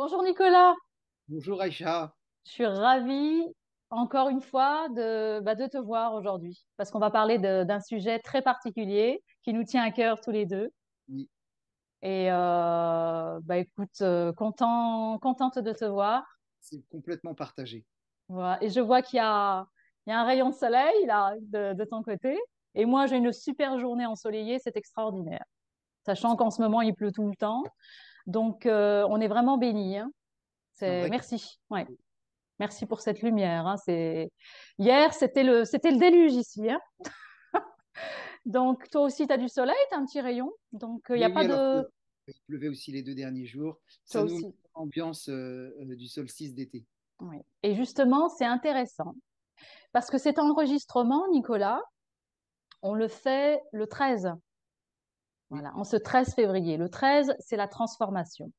Bonjour Nicolas, Bonjour Aïcha. je suis ravie encore une fois de te voir aujourd'hui parce qu'on va parler d'un sujet très particulier qui nous tient à cœur tous les deux. Oui, Et écoute, contente de te voir. c'est complètement partagé. Voilà. Et je vois il y a un rayon de soleil là de ton côté. Et moi, j'ai une super journée ensoleillée, c'est extraordinaire. Sachant qu'en ce moment, il pleut tout le temps. Donc, on est vraiment bénis, hein. C'est un vrai Merci. Ouais. cadeau. Merci pour cette lumière, hein. Hier, c'était le déluge ici, hein. Donc, toi aussi, tu as du soleil, tu as un petit rayon. Donc, il n'y a Oui, pas oui, alors de... il pleuvait aussi les 2 derniers jours. Toi Ça nous met aussi. dans l'ambiance du solstice d'été. Oui. Et justement, c'est intéressant parce que cet enregistrement, Nicolas, on le fait le 13. Oui, Voilà, en ce 13 février. Le 13, c'est la transformation.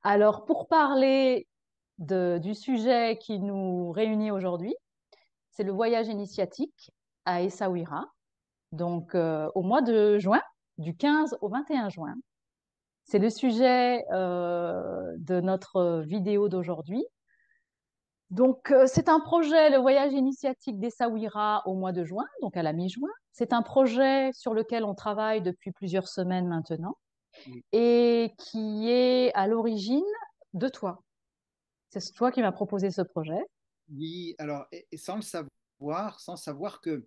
Alors, pour parler du sujet qui nous réunit aujourd'hui, c'est le voyage initiatique à Essaouira, donc au mois de juin, du 15 au 21 juin. C'est le sujet de notre vidéo d'aujourd'hui. Donc, c'est un projet, le voyage initiatique d'Essaouira au mois de juin, donc à la mi-juin. C'est un projet sur lequel on travaille depuis plusieurs semaines maintenant oui. et qui est à l'origine de toi. C'est toi qui m'as proposé ce projet. Oui, alors, et sans savoir que,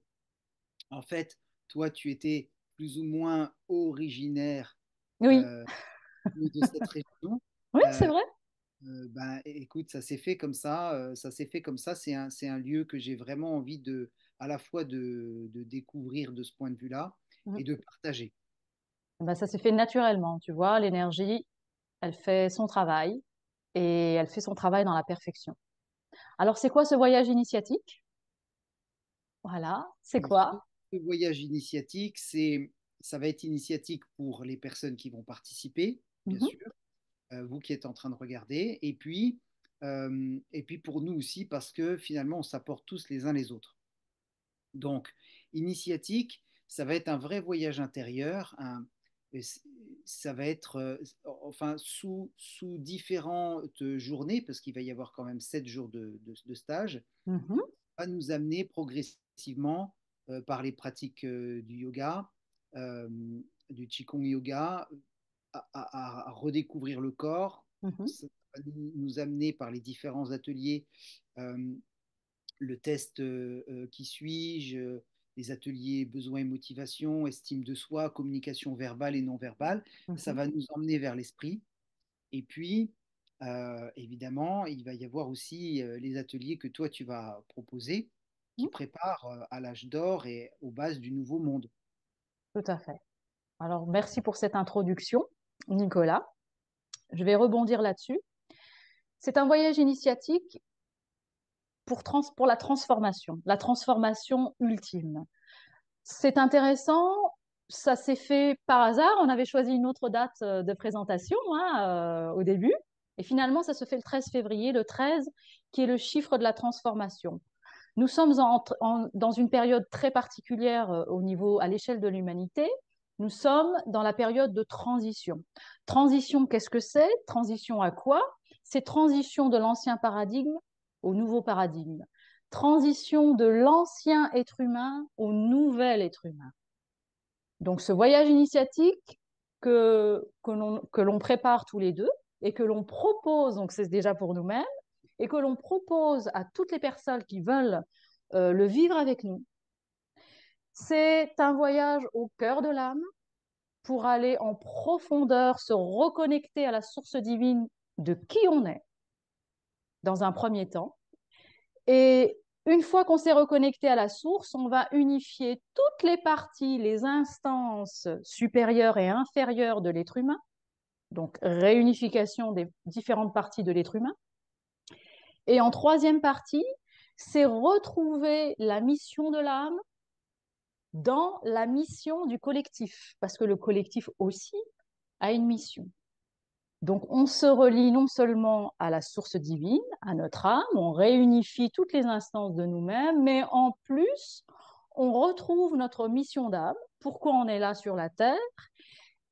en fait, toi, tu étais plus ou moins originaire Oui, euh, de cette région. oui, c'est Euh, vrai. ben, écoute, ça s'est fait comme ça. Ça s'est fait comme ça. C'est un lieu que j'ai vraiment envie à la fois de découvrir de ce point de vue-là Mhm. et de partager. Ben, ça s'est fait naturellement, tu vois. L'énergie, elle fait son travail et elle fait son travail dans la perfection. Alors, c'est quoi ce voyage initiatique? Voilà, c'est Alors, quoi? ce voyage initiatique, ça va être initiatique pour les personnes qui vont participer, bien Mhm, sûr, vous qui êtes en train de regarder, et puis pour nous aussi, parce que finalement, on s'apporte tous les uns les autres. Donc, initiatique, ça va être un vrai voyage intérieur, et ça va être enfin sous différentes journées, parce qu'il va y avoir quand même 7 jours de stage, mhm, va nous amener progressivement par les pratiques du yoga, euh, du Qigong yoga, à redécouvrir le corps. mhm, Ça va nous amener par les différents ateliers, euh, le test qui suis-je, les ateliers besoins et motivation, estime de soi, communication verbale et non verbale. Ça mhm. va nous emmener vers l'esprit. Et puis, évidemment, il va y avoir aussi les ateliers que toi, tu vas proposer, qui Mhm. préparent à l'âge d'or et aux bases du nouveau monde. Tout à fait. Alors, merci pour cette introduction, Nicolas. Je vais rebondir là-dessus. C'est un voyage initiatique pour la transformation ultime. C'est intéressant, ça s'est fait par hasard. On avait choisi une autre date de présentation, hein, au début. Et finalement, ça se fait le 13 février, le 13, qui est le chiffre de la transformation. Nous sommes dans une période très particulière à l'échelle de l'humanité. Nous sommes dans la période de transition. Transition, qu'est-ce que c'est? Transition à quoi? C'est transition de l'ancien paradigme au nouveau paradigme. Transition de l'ancien être humain au nouvel être humain. Donc, ce voyage initiatique que l'on prépare tous les deux et que l'on propose, donc c'est déjà pour nous-mêmes, et que l'on propose à toutes les personnes qui veulent le vivre avec nous. C'est un voyage au cœur de l'âme pour aller en profondeur, se reconnecter à la source divine de qui on est dans un premier temps. Et une fois qu'on s'est reconnecté à la source, on va unifier toutes les parties, les instances supérieures et inférieures de l'être humain, donc réunification des différentes parties de l'être humain. Et en troisième partie, c'est retrouver la mission de l'âme dans la mission du collectif, parce que le collectif aussi a une mission. Donc, on se relie non seulement à la source divine, à notre âme, on réunifie toutes les instances de nous-mêmes, mais en plus, on retrouve notre mission d'âme, pourquoi on est là sur la Terre,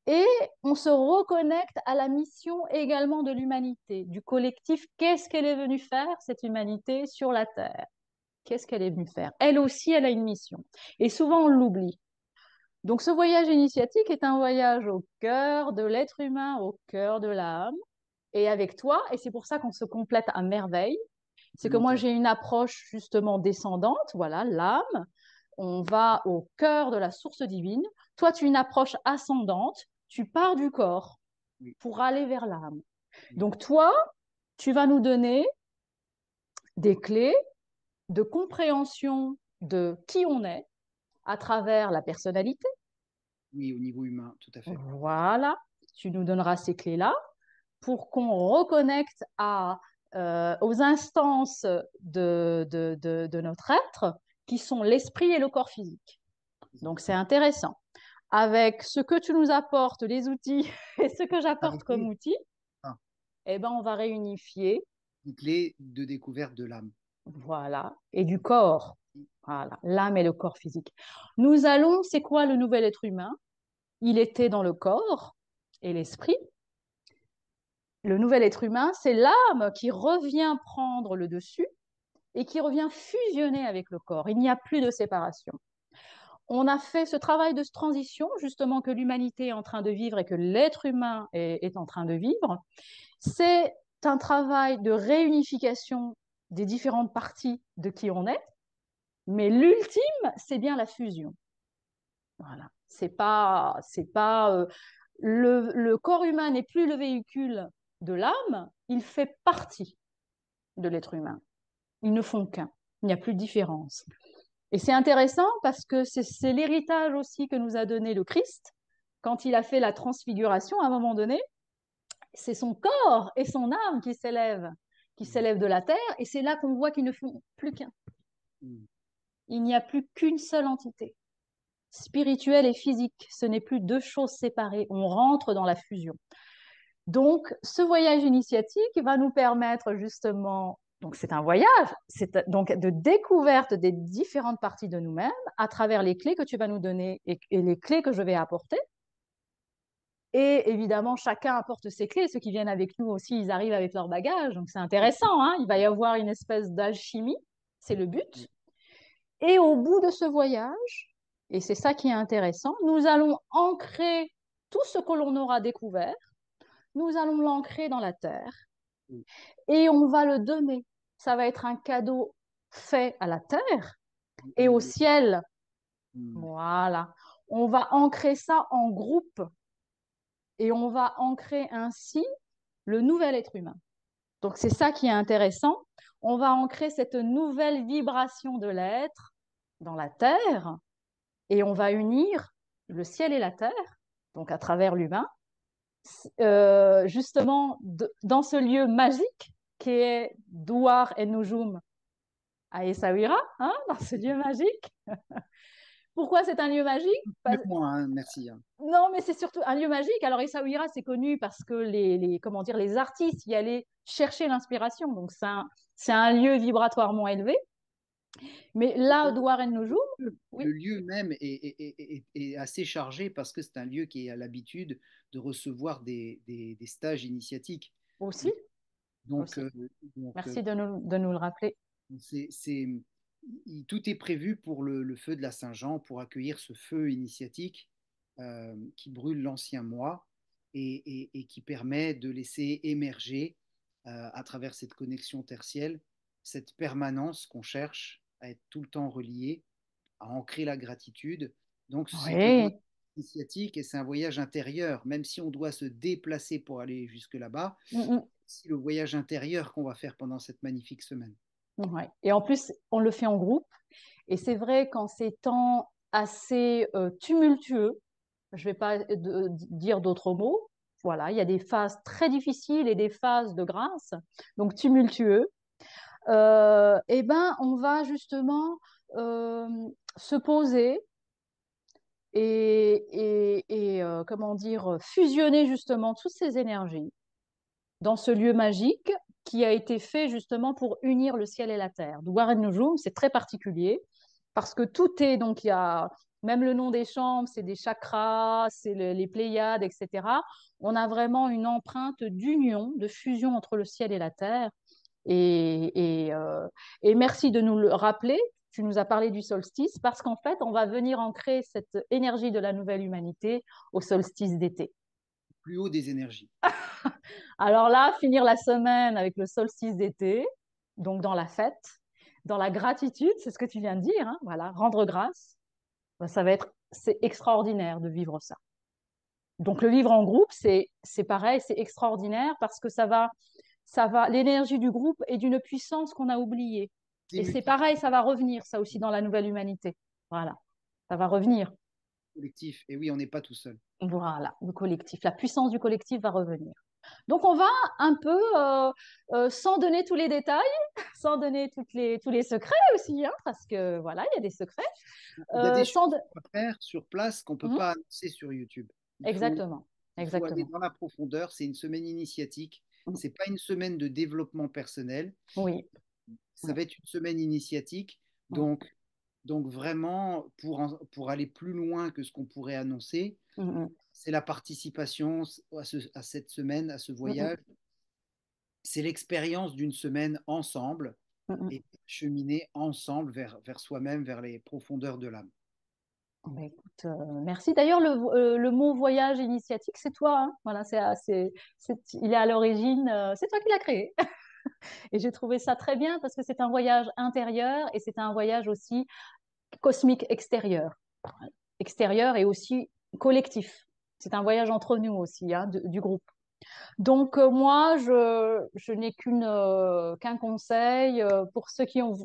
Et on se reconnecte à la mission également de l'humanité, du collectif. Qu'est-ce qu'elle est venue faire, cette humanité, sur la Terre? Qu'est-ce qu'elle est venue faire? Elle aussi, elle a une mission. Et souvent, on l'oublie. Donc, ce voyage initiatique est un voyage au cœur de l'être humain, au cœur de l'âme, et avec toi. Et c'est pour ça qu'on se complète à merveille. C'est que moi, Volontaire. j'ai une approche justement descendante, voilà, l'âme. On va au cœur de la source divine. Toi, tu as une approche ascendante. Tu pars du corps Oui, pour aller vers l'âme. oui, Donc, toi, tu vas nous donner des clés de compréhension de qui on est à travers la personnalité. oui, au niveau humain, tout à fait. Voilà, tu nous donneras ces clés-là pour qu'on reconnecte aux instances de notre être, qui sont l'esprit et le corps physique. Donc, c'est intéressant. Avec ce que tu nous apportes, les outils, et ce que j'apporte comme Arrêtez. outils, Ah, eh ben, on va réunifier, une clé de découverte de l'âme. voilà, et du corps. Voilà, l'âme et le corps physique. Nous allons, c'est quoi le nouvel être humain? Il était dans le corps et l'esprit. Le nouvel être humain, c'est l'âme qui revient prendre le dessus et qui revient fusionner avec le corps. Il n'y a plus de séparation. On a fait ce travail de transition, justement, que l'humanité est en train de vivre et que l'être humain est en train de vivre. C'est un travail de réunification des différentes parties de qui on est, mais l'ultime, c'est bien la fusion. Voilà. Le corps humain n'est plus le véhicule de l'âme, il fait partie de l'être humain. Ils ne font qu'un. Il n'y a plus de différence. Et c'est intéressant parce que c'est l'héritage aussi que nous a donné le Christ quand il a fait la transfiguration à un moment donné. C'est son corps et son âme qui s'élèvent de la terre, et c'est là qu'on voit qu'ils ne font plus qu'un. Mm. Il n'y a plus qu'une seule entité, spirituelle et physique. Ce n'est plus deux choses séparées. On rentre dans la fusion. Donc, ce voyage initiatique va nous permettre justement, donc c'est un voyage, c'est donc de découverte des différentes parties de nous-mêmes à travers les clés que tu vas nous donner et les clés que je vais apporter. Et évidemment, chacun apporte ses clés. Ceux qui viennent avec nous aussi, ils arrivent avec leur bagage. Donc, c'est intéressant, hein. Il va y avoir une espèce d'alchimie. C'est le but. Et au bout de ce voyage, et c'est ça qui est intéressant, nous allons ancrer tout ce que l'on aura découvert, nous allons l'ancrer dans la terre Mm. et on va le donner. Ça va être un cadeau fait à la terre et au Le- ciel. mm. Voilà. On va ancrer ça en groupe et on va ancrer ainsi le nouvel être humain. Donc, c'est ça qui est intéressant. On va ancrer cette nouvelle vibration de l'être dans la terre et on va unir le ciel et la terre, donc à travers l'humain, justement dans ce lieu magique qui est Douar et Nujum à Essaouira, hein, dans ce lieu magique. Pourquoi c'est un lieu magique? Mieux que moi, hein, merci, hein. Non, mais c'est surtout un lieu magique. Alors Essaouira, c'est connu parce que comment dire, les artistes y allaient chercher l'inspiration. Donc c'est un lieu vibratoirement élevé. Mais là, Douar et Nujum, oui, Le lieu même est assez chargé parce que c'est un lieu qui a l'habitude de recevoir des stages initiatiques. aussi, Donc, aussi. euh, donc, Merci de nous le rappeler. c'est, c'est- tout est prévu pour le feu de la Saint-Jean, pour accueillir ce feu initiatique qui brûle l'ancien moi et qui permet de laisser émerger à travers cette connexion tertielle cette permanence qu'on cherche à être tout le temps relié, à ancrer la gratitude. Donc c'est un voyage Oui. initiatique et c'est un voyage intérieur, même si on doit se déplacer pour aller jusque là-bas, Mm -mm. c'est le voyage intérieur qu'on va faire pendant cette magnifique semaine. Ouais. Et en plus, on le fait en groupe. Et c'est vrai qu'en ces temps assez tumultueux, je ne vais pas dire d'autres mots, voilà, il y a des phases très difficiles et des phases de grâce, donc tumultueux, eh ben, on va justement euh, se poser comment dire, fusionner justement toutes ces énergies dans ce lieu magique qui a été fait justement pour unir le ciel et la terre. Douar el Nujum, c'est très particulier parce que tout est, donc il y a Même le nom des chambres, c'est des chakras, c'est les Pléiades, etc. On a vraiment une empreinte d'union, de fusion entre le ciel et la terre. Et merci de nous le rappeler. Tu nous as parlé du solstice parce qu'en fait, on va venir ancrer cette énergie de la nouvelle humanité au solstice d'été. Plus haut des énergies. Alors là, finir la semaine avec le solstice d'été, donc dans la fête, dans la gratitude, c'est ce que tu viens de dire, hein, voilà, rendre grâce, ben, c'est extraordinaire de vivre ça. Donc le vivre en groupe, c'est pareil, c'est extraordinaire parce que l'énergie du groupe est d'une puissance qu'on a oubliée. Et c'est pareil, ça va revenir, ça aussi, dans la nouvelle humanité. Voilà, ça va revenir. Collectif. Et oui, on n'est pas tout seul. Voilà, le collectif, la puissance du collectif va revenir. Donc on va un peu, sans donner tous les détails, sans donner tous les secrets aussi, hein, parce que voilà, il y a des secrets. Il y a des Sans choses de... à faire sur place qu'on ne peut Mhm, pas annoncer sur YouTube. exactement, Il faut aller exactement. dans la profondeur. C'est une semaine initiatique. Mhm, C'est pas une semaine de développement personnel. oui, Ça oui, va être une semaine initiatique. oui. Donc vraiment, pour aller plus loin que ce qu'on pourrait annoncer, Mhm, c'est la participation à cette semaine, à ce mhm, voyage. C'est l'expérience d'une semaine ensemble mhm. et cheminer ensemble vers soi-même, vers les profondeurs de l'âme. Ben, écoute, merci. D'ailleurs, le mot voyage initiatique, c'est toi, hein. Voilà, il est à l'origine, c'est toi qui l'as créé. Et j'ai trouvé ça très bien parce que c'est un voyage intérieur et c'est un voyage aussi cosmique extérieur. Extérieur et aussi collectif. C'est un voyage entre nous aussi, hein, du groupe. Donc moi, je n'ai qu'un conseil pour ceux qui ont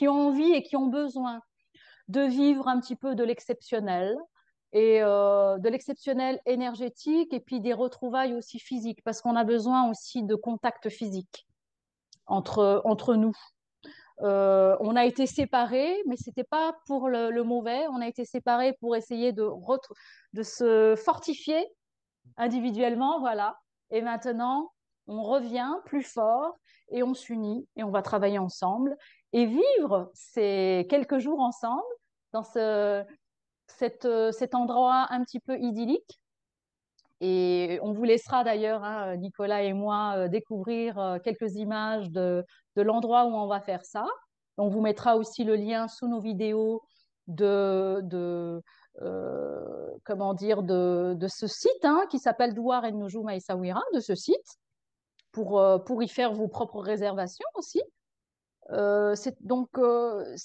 envie et qui ont besoin de vivre un petit peu de l'exceptionnel et de l'exceptionnel énergétique et puis des retrouvailles aussi physiques parce qu'on a besoin aussi de contact physique entre nous. On a été séparés, mais c'était pas pour le mauvais. On a été séparés pour essayer de se fortifier individuellement, voilà. Et maintenant, on revient plus fort et on s'unit et on va travailler ensemble et vivre ces quelques jours ensemble dans cet endroit un petit peu idyllique. Et on vous laissera d'ailleurs, hein, Nicolas et moi, découvrir quelques images de l'endroit où on va faire ça. On vous mettra aussi le lien sous nos vidéos comment dire, de ce site hein, qui s'appelle Douar et Nujuma Essaouira, de ce site, pour y faire vos propres réservations aussi.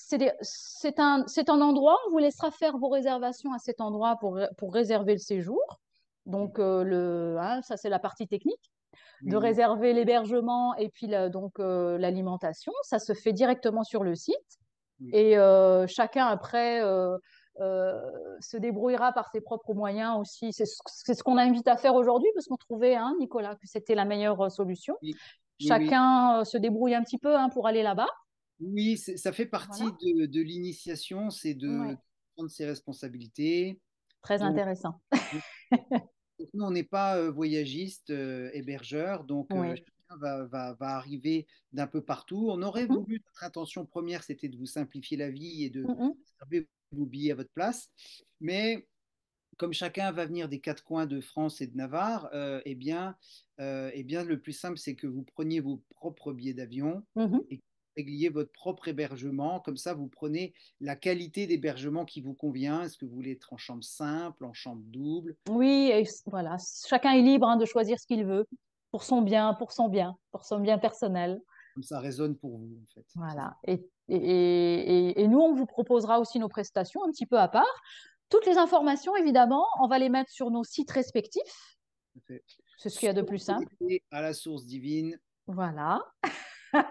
C'est un endroit, on vous laissera faire vos réservations à cet endroit pour réserver le séjour. Donc, hein, ça, c'est la partie technique. De Oui, réserver l'hébergement et puis l'alimentation. Ça se fait directement sur le site. oui. Et chacun, après, euh, se débrouillera par ses propres moyens aussi. C'est ce qu'on invite à faire aujourd'hui parce qu'on trouvait, hein, Nicolas, que c'était la meilleure solution. Oui, oui, oui. Chacun se débrouille un petit peu hein, pour aller là-bas. Oui, ça fait Voilà. partie de l'initiation, c'est Ouais. de prendre ses responsabilités. Très Donc, intéressant. donc nous, on n'est pas voyagiste, hébergeur, donc Oui. chacun va arriver d'un peu partout. On aurait Mhm, voulu, notre intention première, c'était de vous simplifier la vie et de mhm. réserver vos billets à votre place. Mais comme chacun va venir des quatre coins de France et de Navarre, eh bien, le plus simple, c'est que vous preniez vos propres billets d'avion Mhm. et que vous régliez votre propre hébergement. Comme ça, vous prenez la qualité d'hébergement qui vous convient. Est-ce que vous voulez être en chambre simple, en chambre double? Oui, et voilà. Chacun est libre hein, de choisir ce qu'il veut pour son bien, pour son bien personnel. Comme ça résonne pour vous, en fait. C'est ça. Voilà. Et nous, on vous proposera aussi nos prestations un petit peu à part. Toutes les informations, évidemment, on va les mettre sur nos sites respectifs. Tout à fait. C'est ce qu'il y a de Soit plus simple. connecté à la source divine. Voilà.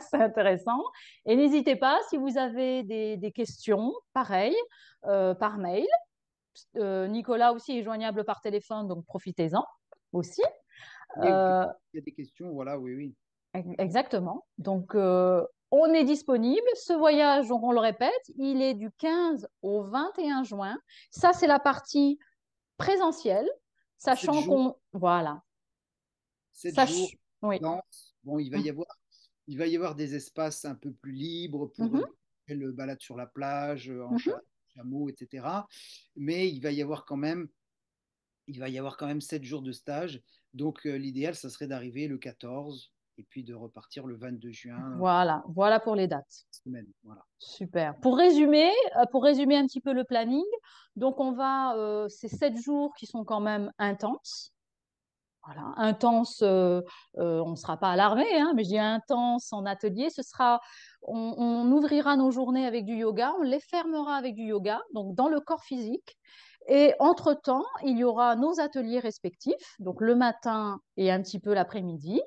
C'est intéressant. Et n'hésitez pas, si vous avez des questions, pareil, par mail. Nicolas aussi est joignable par téléphone, donc profitez-en aussi. Et Euh, il y a des questions, voilà, oui, oui. Exactement. Donc, on est disponible. Ce voyage, donc on le répète, il est du 15 au 21 juin. Ça, c'est la partie présentielle, Sept sachant jours, qu'on... Voilà. 7 jours, Oui. dense. Bon, il va y avoir des espaces un peu plus libres pour Mhm, le balade sur la plage, mhm. chameau, etc. Mais il va y avoir quand même 7 jours de stage. Donc, l'idéal, ça serait d'arriver le 14 et puis de repartir le 22 juin, Voilà, voilà pour les dates. semaine. Voilà. Super. Pour résumer un petit peu le planning, donc c'est 7 jours qui sont quand même intenses. Voilà, intense, on ne sera pas à l'armée, hein, mais je dis intense en atelier. On ouvrira nos journées avec du yoga, on les fermera avec du yoga, donc dans le corps physique. Et entre-temps, il y aura nos ateliers respectifs, donc le matin et un petit peu l'après-midi.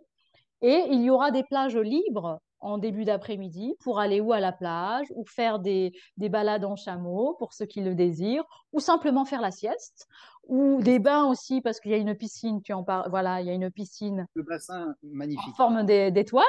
Et il y aura des plages libres en début d'après-midi pour aller ou à la plage ou faire des balades en chameau pour ceux qui le désirent, ou simplement faire la sieste, ou des bains aussi parce qu'il y a une piscine, tu en parles, voilà, il y a une piscine Le bassin, en magnifique. forme d'étoile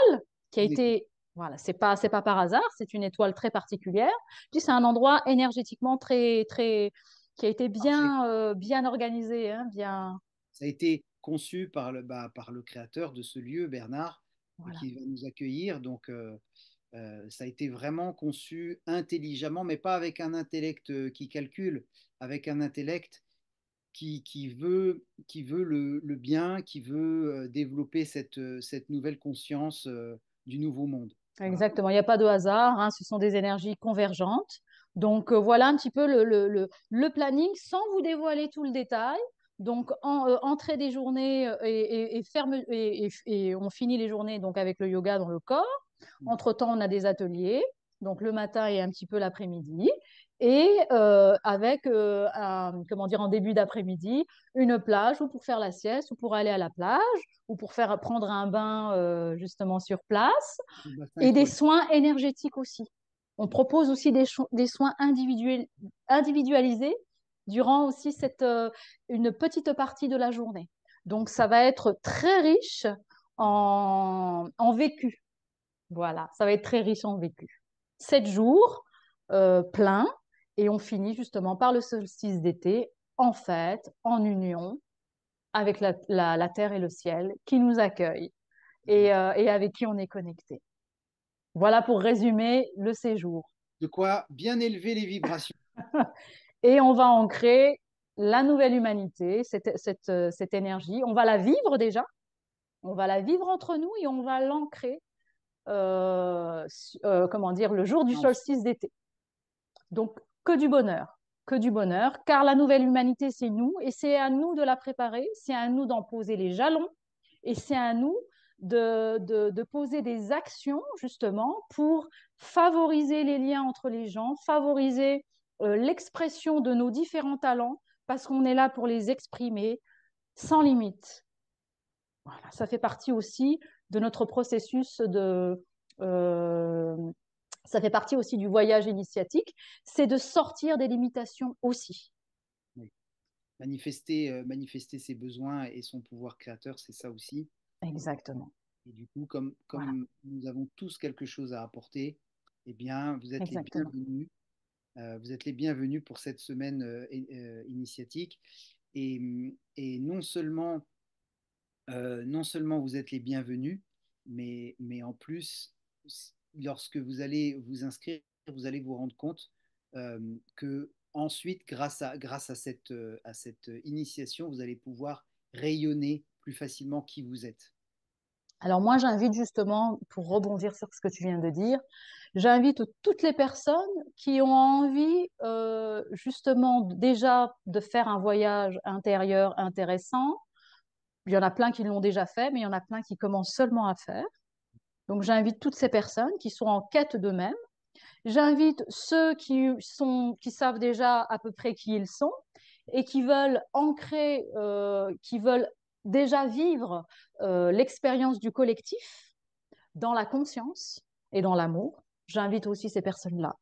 qui a Une étoile. été, voilà, c'est pas par hasard, c'est une étoile très particulière. Puis c'est un endroit énergétiquement qui a été Parfait. bien organisé, hein, bien, Ça a été conçu par le créateur de ce lieu, Bernard, voilà. qui va nous accueillir. Donc, ça a été vraiment conçu intelligemment, mais pas avec un intellect qui calcule, avec un intellect qui veut le bien, qui veut développer cette nouvelle conscience du nouveau monde. Voilà. Exactement, il n'y a pas de hasard, hein, ce sont des énergies convergentes. Donc voilà un petit peu le planning sans vous dévoiler tout le détail. Donc entrée des journées et on finit les journées donc avec le yoga dans le corps. Entre-temps, on a des ateliers, donc le matin et un petit peu l'après-midi. Et avec, comment dire, en début d'après-midi, une plage ou pour faire la sieste ou pour aller à la plage ou pour prendre un bain justement sur place Le bassin et des étoilé. soins énergétiques aussi. On propose aussi des soins individualisés durant aussi une petite partie de la journée. Donc, ça va être très riche en vécu. Voilà, ça va être très riche en vécu. 7 jours pleins et on finit justement par le solstice d'été en fête, en union avec la terre et le ciel qui nous accueillent et avec qui on est connecté. Voilà pour résumer le séjour. De quoi bien élever les vibrations. Et on va ancrer la nouvelle humanité, cette énergie. On va la vivre déjà, on va la vivre entre nous et on va l'ancrer, comment dire, le jour du Non, solstice d'été. Donc, que du bonheur, car la nouvelle humanité, c'est nous, et c'est à nous de la préparer, c'est à nous d'en poser les jalons, et c'est à nous de poser des actions, justement, pour favoriser les liens entre les gens, favoriser l'expression de nos différents talents, parce qu'on est là pour les exprimer sans limite. Voilà, ça fait partie aussi de notre processus euh, ça fait partie aussi du voyage initiatique, c'est de sortir des limitations aussi. oui. Manifester ses besoins et son pouvoir créateur, c'est ça aussi. Exactement. Et du coup, Voilà, comme nous avons tous quelque chose à apporter, eh bien, vous êtes les exactement. bienvenus. Vous êtes les bienvenus pour cette semaine initiatique. Et non seulement vous êtes les bienvenus, mais en plus, lorsque vous allez vous inscrire, vous allez vous rendre compte que ensuite, à cette initiation, vous allez pouvoir rayonner plus facilement qui vous êtes. Alors moi, j'invite justement, pour rebondir sur ce que tu viens de dire, j'invite toutes les personnes qui ont envie justement déjà de faire un voyage intérieur intéressant. Il y en a plein qui l'ont déjà fait, mais il y en a plein qui commencent seulement à faire. Donc j'invite toutes ces personnes qui sont en quête d'eux-mêmes. J'invite ceux qui savent déjà à peu près qui ils sont et qui veulent ancrer, qui veulent déjà vivre l'expérience du collectif dans la conscience et dans l'amour. J'invite aussi ces personnes-là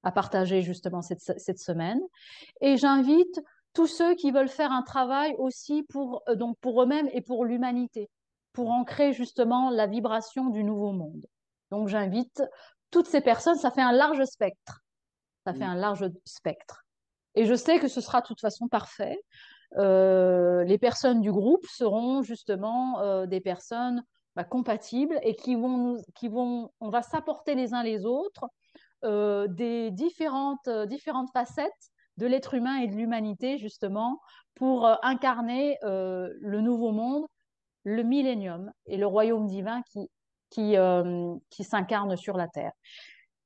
à partager justement cette semaine. Et j'invite tous ceux qui veulent faire un travail aussi donc pour eux-mêmes et pour l'humanité, pour ancrer justement la vibration du nouveau monde. Donc j'invite toutes ces personnes, ça fait un large spectre. Ça fait Oui, un large spectre. Et je sais que ce sera de toute façon parfait. Les personnes du groupe seront justement des personnes compatibles et on va s'apporter les uns les autres des différentes facettes de l'être humain et de l'humanité, justement, pour incarner le nouveau monde, le millénium et le royaume divin qui s'incarne sur la terre.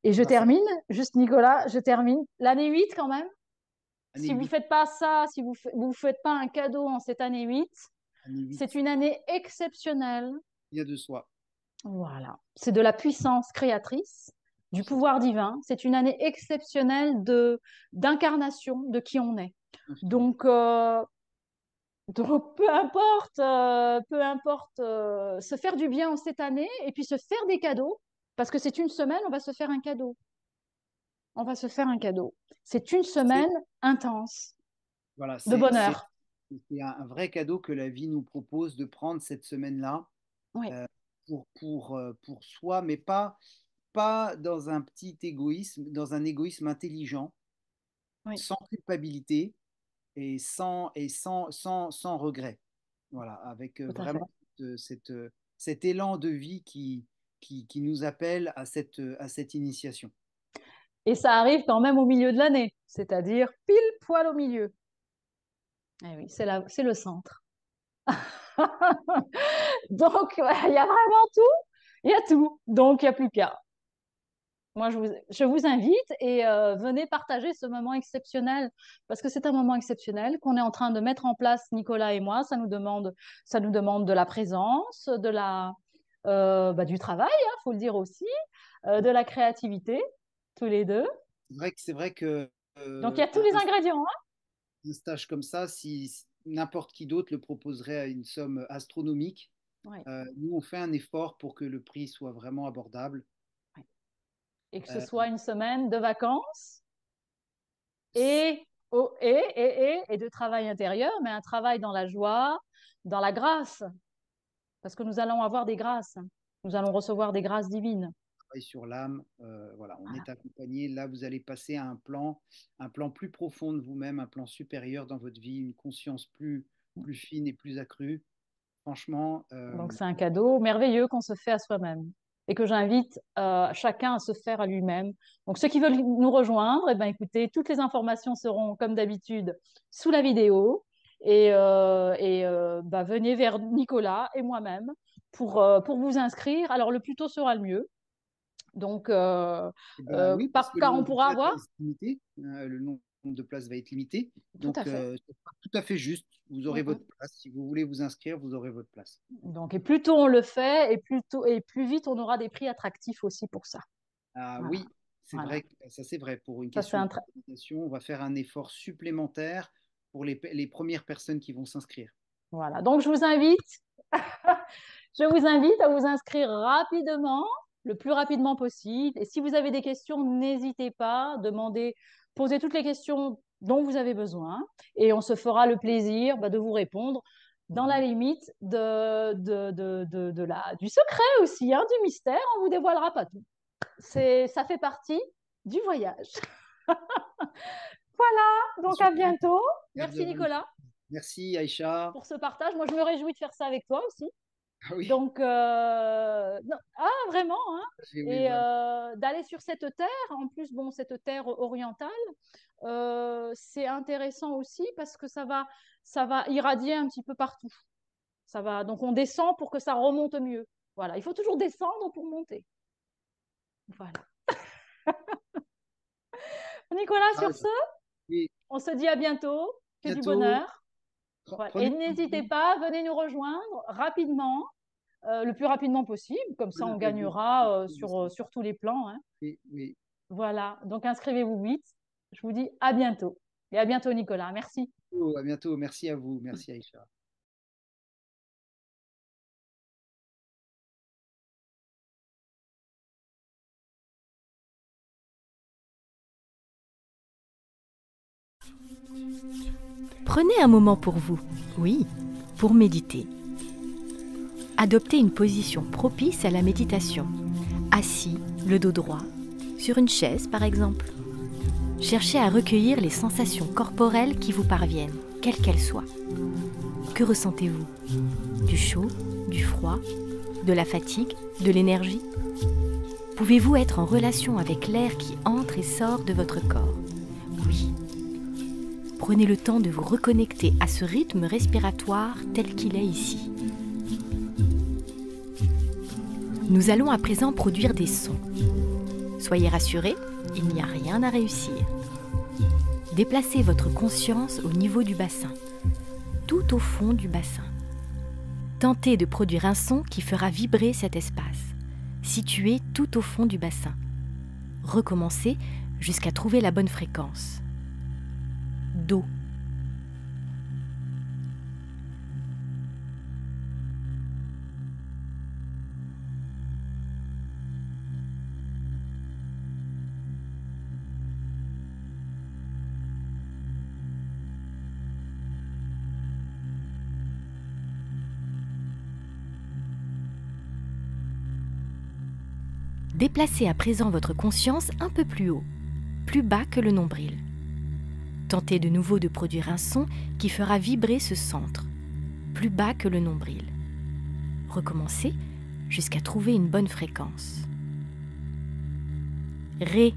Et je Bah, ça, termine, juste Nicolas, je termine. L'année 8 quand même, année si vous ne 8, faites pas ça, si vous ne faites pas un cadeau en cette année 8, année c'est 8, une année exceptionnelle. il y a de soi. Voilà. C'est de la puissance créatrice, du C'est pouvoir divin. C'est une année exceptionnelle d'incarnation de qui on est. infiniment. Donc, peu importe se faire du bien en cette année et puis se faire des cadeaux, parce que c'est une semaine, on va se faire un cadeau. On va se faire un cadeau. C'est une C'est, semaine intense voilà, de bonheur. c'est un vrai cadeau que la vie nous propose de prendre cette semaine-là Oui, euh, pour soi, mais pas dans un petit égoïsme, dans un égoïsme intelligent, oui, sans culpabilité sans regret. Voilà, avec tout à fait. vraiment cet élan de vie qui nous appelle à cette initiation. Et ça arrive quand même au milieu de l'année, c'est-à-dire pile poil au milieu. Eh oui, c'est le centre. Donc, ouais, il y a vraiment tout. Il y a tout. Donc, il n'y a plus qu'à. Moi, je vous invite et venez partager ce moment exceptionnel parce que c'est un moment exceptionnel qu'on est en train de mettre en place, Nicolas et moi. Ça nous demande de la présence, du travail, faut le dire aussi, de la créativité, tous les deux. C'est vrai que Donc, il y a tous les ingrédients, hein. un stage comme ça, si n'importe qui d'autre le proposerait à une somme astronomique, Ouais, nous on fait un effort pour que le prix soit vraiment abordable. ouais. Et que ce Euh, soit une semaine de vacances c- et de travail intérieur, mais un travail dans la joie, dans la grâce. Parce que nous allons avoir des grâces. Nous allons recevoir des grâces divines. Travail sur l'âme, voilà, on Voilà. est accompagné. Là, vous allez passer à un plan plus profond de vous-même, un plan supérieur dans votre vie, une conscience plus fine et plus accrue. Franchement, Donc, c'est un cadeau merveilleux qu'on se fait à soi-même et que j'invite chacun à se faire à lui-même. Donc, ceux qui veulent nous rejoindre, eh ben, écoutez, toutes les informations seront, comme d'habitude, sous la vidéo. Venez vers Nicolas et moi-même pour vous inscrire. Alors, le plus tôt sera le mieux. Donc, eh ben oui, parce que le car on nombre de pourra places va avoir être limité, le nombre de places va être limité. tout à Donc, fait. c'est tout à fait juste. Vous Mm, aurez mm. votre place. Si vous voulez vous inscrire, vous aurez votre place. Donc, et plus tôt on le fait, et plus vite on aura des prix attractifs aussi pour ça. Ah Voilà, oui, c'est voilà. vrai, ça c'est vrai. Pour une Ça, c'est question de coordination, on va faire un effort supplémentaire pour les premières personnes qui vont s'inscrire. Voilà. Donc, je vous invite à vous inscrire rapidement, le plus rapidement possible. Et si vous avez des questions, n'hésitez pas, posez toutes les questions dont vous avez besoin, et on se fera le plaisir de vous répondre dans la Mhm. limite du secret aussi, hein, du mystère. On ne vous dévoilera pas tout. Ça fait partie du voyage. Voilà, donc à Surprise, bientôt. Merci garde-vous. Nicolas Merci Aïcha. pour ce partage. Moi, je me réjouis de faire ça avec toi aussi. Ah oui, Donc, non, vraiment, hein, oui, et vraiment. d'aller sur cette terre, en plus, bon, cette terre orientale, c'est intéressant aussi parce que ça va irradier un petit peu partout. Donc on descend pour que ça remonte mieux. Voilà, il faut toujours descendre pour monter. Voilà. Nicolas, sur Ah, ce, oui, on se dit à bientôt, que du bientôt. bonheur. Voilà. Et Prenez soin de n'hésitez vous. pas, venez nous rejoindre rapidement, le plus rapidement possible, comme ça on Prenez de gagnera vous. sur tous les plans, hein. Oui, oui. Voilà, donc inscrivez-vous vite. Je vous dis à bientôt. Et à bientôt, Nicolas. Merci. Oh, à bientôt. Merci à vous. Merci Aïcha. Prenez un moment pour vous, oui, pour méditer. Adoptez une position propice à la méditation. Assis, le dos droit, sur une chaise par exemple. Cherchez à recueillir les sensations corporelles qui vous parviennent, quelles qu'elles soient. Que ressentez-vous? Du chaud, du froid, de la fatigue, de l'énergie? Pouvez-vous être en relation avec l'air qui entre et sort de votre corps? Oui. Prenez le temps de vous reconnecter à ce rythme respiratoire tel qu'il est ici. Nous allons à présent produire des sons. Soyez rassurés, il n'y a rien à réussir. Déplacez votre conscience au niveau du bassin, tout au fond du bassin. Tentez de produire un son qui fera vibrer cet espace, situé tout au fond du bassin. Recommencez jusqu'à trouver la bonne fréquence. Do. Déplacez à présent votre conscience un peu plus haut, plus bas que le nombril. Tentez de nouveau de produire un son qui fera vibrer ce centre, plus bas que le nombril. Recommencez jusqu'à trouver une bonne fréquence. Ré.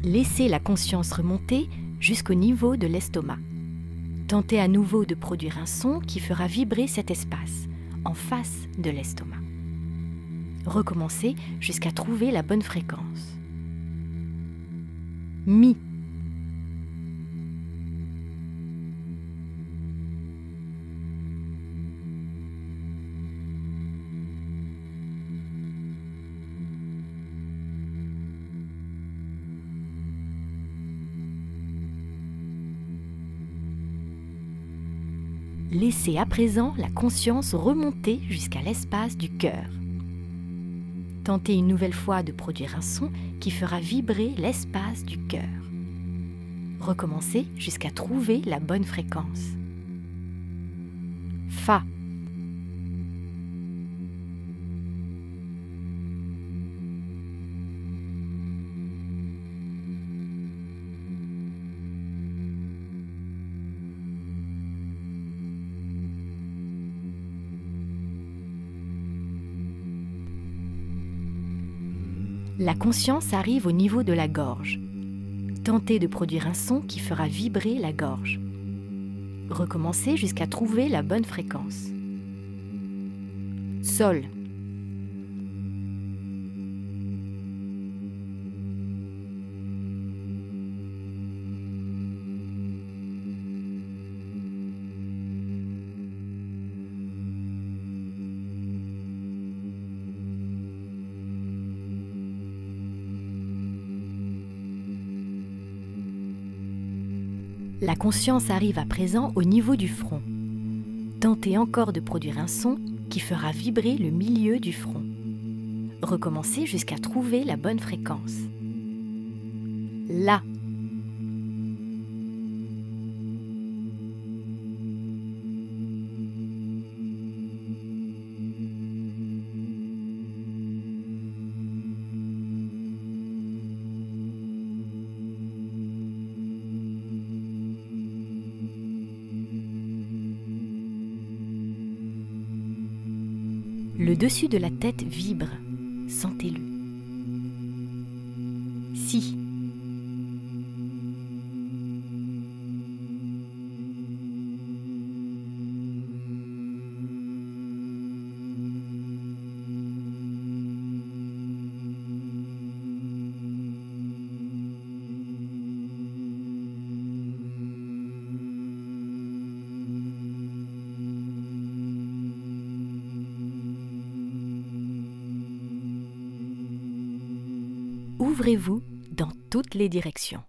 Laissez la conscience remonter jusqu'au niveau de l'estomac. Tentez à nouveau de produire un son qui fera vibrer cet espace, en face de l'estomac. Recommencez jusqu'à trouver la bonne fréquence. Mi. Laissez à présent la conscience remonter jusqu'à l'espace du cœur. Tentez une nouvelle fois de produire un son qui fera vibrer l'espace du cœur. Recommencez jusqu'à trouver la bonne fréquence. Fa. La conscience arrive au niveau de la gorge. Tentez de produire un son qui fera vibrer la gorge. Recommencez jusqu'à trouver la bonne fréquence. Sol. La conscience arrive à présent au niveau du front. Tentez encore de produire un son qui fera vibrer le milieu du front. Recommencez jusqu'à trouver la bonne fréquence. La. Le dessus de la tête vibre, sentez-le. Si. Ouvrez-vous dans toutes les directions.